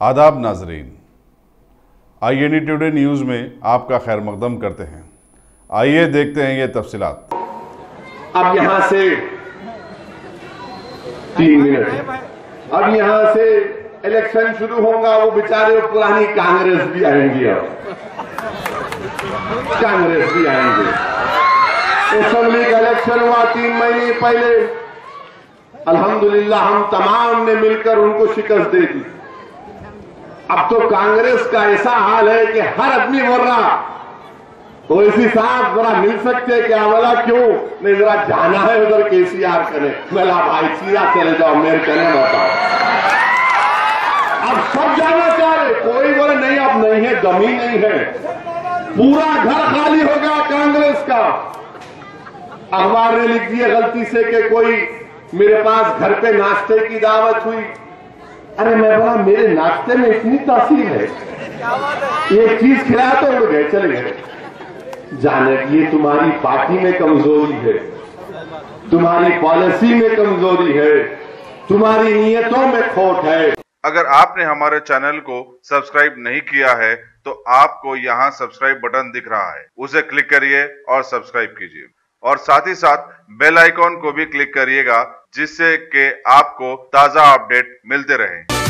आदाब नाजरीन, INE today news में आपका खैर मकदम करते हैं। आइए देखते हैं ये तफसीलात। अब यहां से 3 मिनट, अब यहां से इलेक्शन शुरू होगा। वो बेचारे पुरानी कांग्रेस भी आएंगी, अब कांग्रेस भी आएंगे। असेंबली का इलेक्शन हुआ 3 महीने पहले, अल्हम्दुलिल्लाह हम तमाम ने मिलकर उनको शिकस्त दे दी। अब तो कांग्रेस का ऐसा हाल है कि हर आदमी बोल रहा तो इसी साथ जरा मिल सकते क्या? बोला क्यों नहीं, जरा जाना है उधर केसीआर करे। बोला भाई सीधा चले जाओ, मेरे कहने बताओ। अब सब जाना चाह रहे, कोई बोले नहीं अब नहीं है, दमी नहीं है। पूरा घर खाली हो गया कांग्रेस का। अखबार ने लिख दिया गलती से कि कोई मेरे पास घर पे नाश्ते की दावत हुई। अरे मैं बोला मेरे नाश्ते में इतनी तासीर है, एक चीज खिलाया तो उड़ गए, चले गए। जाने ये तुम्हारी पार्टी में कमजोरी है, तुम्हारी पॉलिसी में कमजोरी है, तुम्हारी नीयतों में खोट है। अगर आपने हमारे चैनल को सब्सक्राइब नहीं किया है तो आपको यहाँ सब्सक्राइब बटन दिख रहा है, उसे क्लिक करिए और सब्सक्राइब कीजिए और साथ ही साथ बेल आइकॉन को भी क्लिक करिएगा, जिससे कि आपको ताजा अपडेट मिलते रहें।